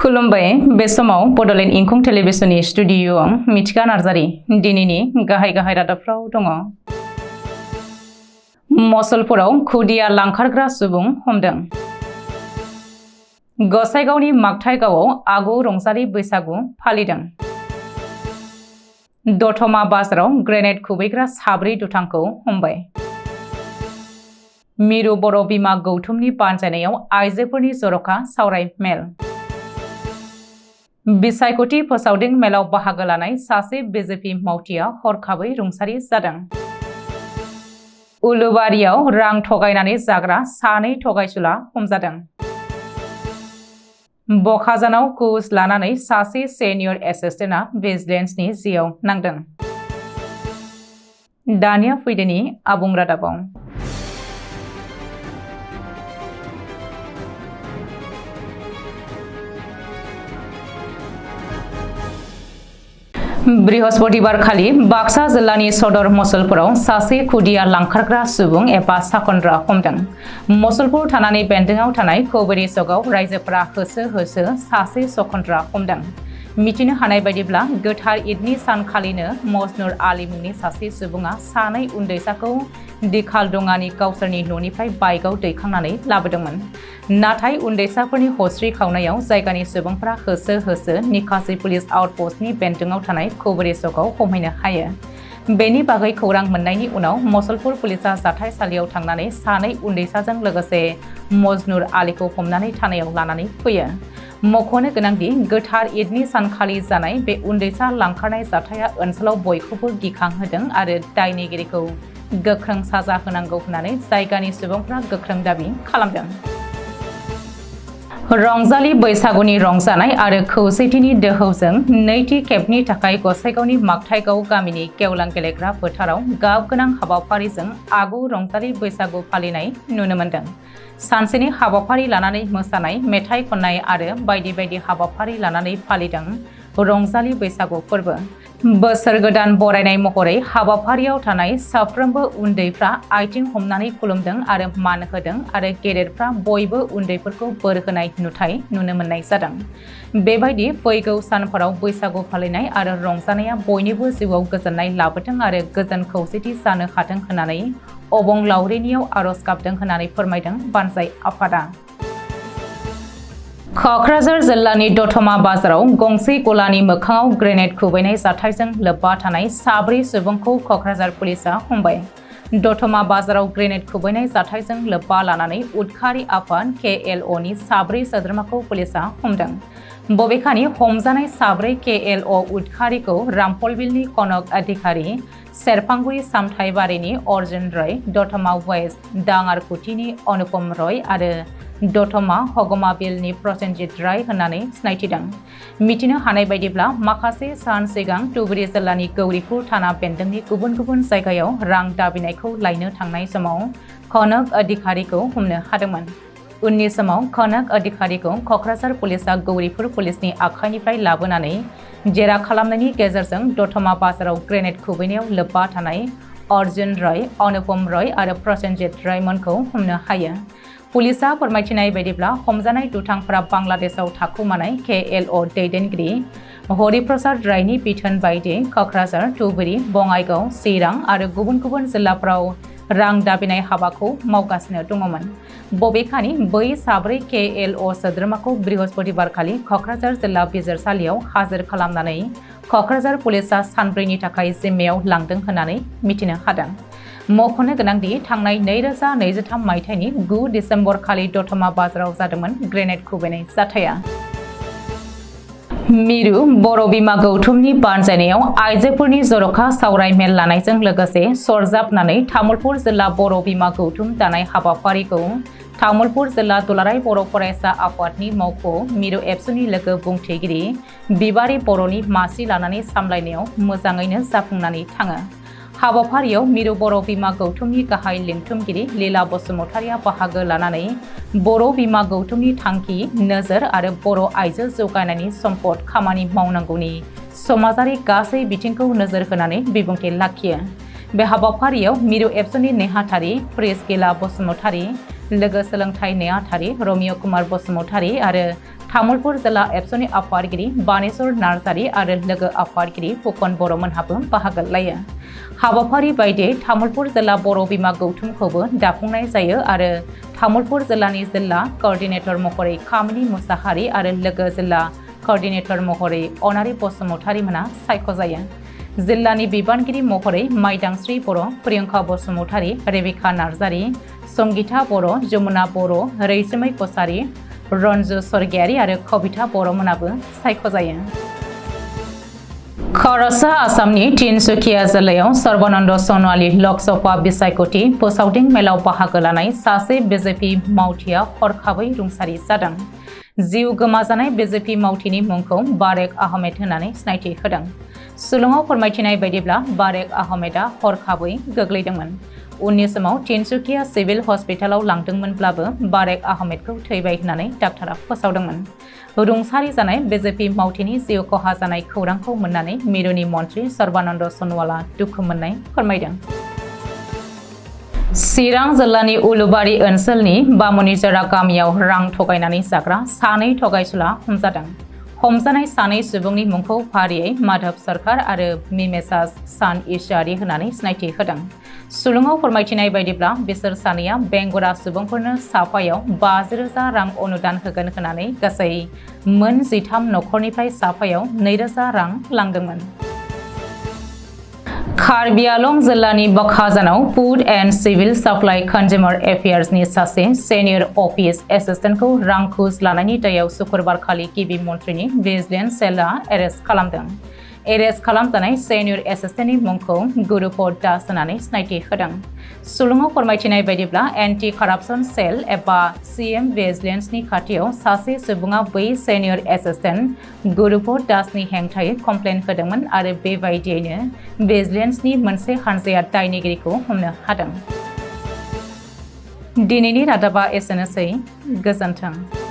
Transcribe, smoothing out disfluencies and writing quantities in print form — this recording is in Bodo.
खुलुमबाय बे समाव बडलेण्ड इंखं टेलिभिजननि स्टुडिय'आव मिथिका नार्जारी दिनैनि गाहाय रादाबफ्राव दङ। मसलपुराव खुदिया लांखारग्रा सुबुं हमदों। गसाइगावनि मागथाइगावआव आगु रंजालि बैसागु फालिदों। दतमा बाजाराव ग्रेनेड खुबैग्रा साब्रै दुथांखौ हमबाय। मिरु बर' बिमा गौथुमनि बानजायनायाव आइजोफोरनि जर'खा सावराय मेल। बिसायख'थि फोसावदिं मेलाव बाहागो लानाय सासे बिजेपि मावथिया हरखाबै रुंसारि जादों। उलुबारियाव रां थगायनानै जाग्रा सानै थगायसुला हमजादों। बखाजानाव कुस लानानै सासे सेनियर एसिस्टेन्टआ भिजिलेन्सनि जिआव नांदों। दानिया फैदोनि आबुं रादाबाव। बृहस्पतिबार खालि बाक्सा जिल्लानि सदर मसलपुराव सासे खुदिया लांखारग्रा सुबुं एबा साखनद्रा हमदों। मसलपुर थानानि बेन्दोंआव थानाय कबेरी चकआव रायजोफोरा होसो सासे सखनद्रा हमदों। मिथिनो हानाय बायदिब्ला गोथार ईदनि सानखालिनो मजनुर आली मुंनि सासे सुबुङा सानै उन्दैसाखौ दिखालदङानि गावसोरनि न'निफ्राय बाइकआव दैखांनानै लाबोदोंमोन। नाथाय उन्दैसाफोरनि हस्रि खावनायाव जायगानि सुबुंफोरा होसो निकासि पुलिस आउटपस्टनि बेन्दोंआव थानाय कबेरी चकआव हमहैनो हायो। बेनि बागै खौरां मोननायनि उनाव मसलपुर पुलिसा जाथायसालियाव थांनानै सानै उन्दैसाजों लोगोसे मजनुर आलीखौ हमनानै थानायाव लानानै फैयो। मख'नो गोनांदि गोथार ईदनि सानखालि जानाय बे उन्दैसा लांखारनाय जाथाया ओनसोलाव बयखौबो गिखांहोदों आरो दायनिगिरिखौ गोख्रों साजा होनांगौ होननानै जायगानि सुबुंफ्रा गोख्रों दाबि खालामदों। रंजालि बैसागुनि रंजानाय आरो खौसेथिनि दोहौजों नैथि खेबनि थाखाय गसाइगावनि मागथाइगाव गामिनि गेवलां गेलेग्रा फोथाराव गाब गोनां हाबाफारिजों आगु रंजालि बैसागु फालिनाय नुनो मोन्दों। सानसेनि हाबाफारि लानानै मोसानाय, मेथाइ खननाय आरो बायदि हाबाफारि लानानै फालिदों रंजालि बैसागु फोरबो। बोसोर गोदान बरायनाय महरै हाबाफारियाव थानाय साफ्रोमबो उन्दैफ्रा आथिं हमनानै खुलुमदों आरो मान होदों आरो गेदेरफ्रा बयबो उन्दैफोरखौ बोर होनाय नुथाय नुनो मोननाय जादों। बेबायदि फैगौ सानफोराव बैसागु फालिनाय आरो रंजानाया बयनिबो जिउआव गोजोननाय लाबोथों आरो गोजोन खौसेथि जानो हाथों होननानै अबंलावरिनियाव आरज गाबदों होननानै फोरमायदों बानजाय आफादा। क'क्राझार जिल्लानि दतमा बाजाराव गंसे गलानि मोखाङाव ग्रेनेड खुबैनाय जाथायजों लोब्बा थानाय साब्रै सुबुंखौ क'क्राझार पुलिसा हमबाय। दतमा बाजाराव ग्रेनेड खुबैनाय जाथायजों लोब्बा लानानै उदखारि आफाद KLOनि साब्रै सोद्रोमाखौ पुलिसा हमदों। बबेखानि हमजानाय साब्रै KLO उदखारिखौ रामफलबिलनि कनक अधिकारी, सेरफांगुरि सामथाइबारिनि अर्जुन रय, दतमा वेस्ट दाङारकुथिनि अनुपम रय आरो दतमा हगमाबिलनि प्रसेनजित राय होननानै सिनायथिदों। मिथिनो हानाय बायदिब्ला माखासे सान सिगां धुबुरी जिल्लानि गौरीपुर थाना बेन्दोंनि गुबुन जायगायाव रां दाबिनायखौ लायनो थांनाय समाव कनक अधिकारीखौ हमनो हादोंमोन। उननि समाव कनक अधिकारीखौ क'क्राझार पुलिसा गौरीपुर पुलिसनि आखाइनिफ्राय लाबोनानै जेरा खालामनायनि गेजेरजों दतमा बाजाराव ग्रेनेड खुबैनायाव लोब्बा थानाय अर्जुन रय, अनुपम रय आरो प्रसेनजित रायमोनखौ हमनो हायो। पुलिसा फोरमायथिनाय बायदिब्ला हमजानाय दुथांफोरा बांलादेशआव थाखुमानाय KLO दैदेनगिरि हरिप्रसाद रायनि बिथोन बायदियै क'क्राझार, धुबुरी, बङाइगाव, चिरां आरो गुबुन जिल्लाफोराव रां दाबिनाय हाबाखौ मावगासिनो दङमोन। बबेखानि बै साब्रै KLO सोद्रोमाखौ बृहस्पतिबारखालि क'क्राझार जिल्ला बिजिरसालियाव हाजिर खालामनानै क'क्राझार पुलिसा सानब्रैनि थाखाय जिम्मायाव लांदों होननानै मिथिनो हादों। मख'नो गोनांदि थांनाय 2023 मायथाइनि 9 डिसेम्बर खालि दतमा बाजाराव जादोंमोन ग्रेनेड खुबैनाय जाथाया। मिरु बर' बिमा गौथुमनि बानजायनायाव आइजोफोरनि जर'खा सावराय मेल लानायजों लोगोसे सरजाबनानै तामुलपुर जिल्ला बर' बिमा गौथुम दानाय हाबाफारिखौ तामुलपुर जिल्ला दुलाराय बर' फरायसा आफादनि मावख' मिरु एबसुनि लोगो बुंथिगिरि बिबारि बर'नि मासि लानानै सामलायनायाव मोजाङैनो जाफुंनानै थाङो। हाबाफारियाव मिरु बर' बिमा गौथुमनि गाहाय लिंथुमगिरि लीला बसुमतारिया बाहागो लानानै बर' बिमा गौथुमनि थांखि, नोजोर आरो बर' आइजो जौगानायनि सम्पद खामानि मावनांगौनि समाजारि गासै बिथिंखौ नोजोर होनानै बिबुंथि लाखियो। बे हाबाफारियाव मिरु एबसुनि नेहाथारि प्रिस्किला बसुमतारि, लोगो सोलोंथाइ नेहाथारि रमिय कुमार बसुमतारि आरो तामुलपुर जिल्ला एबसुनि आफादगिरि बानेश्वर नार्जारि आरो लोगो आफादगिरि फुकन बर'मोनहाबो बाहागो लायो। हाबाफारि बायदियै तामुलपुर जिल्ला बर' बिमा गौथुमखौबो दाफुंनाय जायो आरो तामुलपुर जिल्लानि जिल्ला कोअर्डिनेटर महरै कामिनी मुसाहारि आरो लोगो जिल्ला कोअर्डिनेटर महरै अनारि बसुमतारि मोना सायख'जायो। जिल्लानि बिबानगिरि महरै माइदांस्रि बर', प्रियंका बसुमतारि, रेबिका नार्जारि, संगीता बर', जमुना बर', रैसुमै कसारि, रन्जु स्वर्गियारि आरो कबिता बर'मोनाबो सायख'जायो। खरसा आसामनि तिनसुकिया जिल्लायाव सर्बानन्द सन'वाली लकसभा बिसायख'थि फोसावदिं मेलाव बाहागो लानाय सासे बिजेपि मावथिया हरखाबै रुंसारि जादों। जिउ गोमाजानाय बिजेपि मावथिनि मुंखौ बारेक आहमेद होननानै सिनायथि होदों। सुलुङाव फोरमायथिनाय बायदिब्ला बारेक आहमेदा हरखाबै गोग्लैदोंमोन। उननि समाव तिनसुकिया सिभिल हस्पिटालाव लांदोंमोनब्लाबो बारेक आहमेदखौ थैबाय होननानै डाक्टारा फोसावदोंमोन। रुंसारि जानाय बिजेपि मावथिनि जिउ खहा जानाय खौरांखौ मोननानै मिरुनि मन्त्रि सर्बानन्द सन'वाला दुखु मोननाय फोरमायदों। चिरां जिल्लानि उलुबारि ओनसोलनि बामुनिजरा गामियाव रां थगायनानै जाग्रा सानै थगायसुला हमजादों। हमजानाय सानै सुबुंनि मुंखौ फारियै माधव सरकार आरो मिमेसाज सान इस्यारि होननानै सिनायथि होदों। सुलुङाव फोरमायथिनाय बायदिब्ला बिसोर सानैया बेंगुरा सुबुंफोरनो साफायाव 50,000 रां अनुदान होगोन होननानै गासै मोन 13 नखरनिफ्राय साफायाव 2,000 रां लांदोंमोन। कार्बि आलं जिल्लानि बाखाजानाव food and civil supply consumer एफेयार्सनि सासे सिनियर अफिस एसिस्टेन्टखौ रां घुस लानायनि दायाव शुक्रबारखालि गिबि मन्थ्रिनि भिजिलेन्स सेलआ एरेस्ट खालामदों। एरेस्ट खालामजानाय सिनियर एसिस्टेन्टनि मुंखौ गुरुपद दास होननानै सिनायथि होदों। सुलुङाव फोरमायथिनाय बायदिब्ला एन्टि कारापसन सेल एबा सिएम भिजिलेन्सनि खाथियाव सासे सुबुङा बै सिनियर एसिस्टेन्ट गुरुपद दासनि हेंथायै कमप्लेन होदोंमोन आरो बेबायदियैनो भिजिलेन्सनि मोनसे हानजाया दायनिगिरिखौ हमनो हादों। दिनैनि रादाबा एसेनोसै। गोजोन्थों।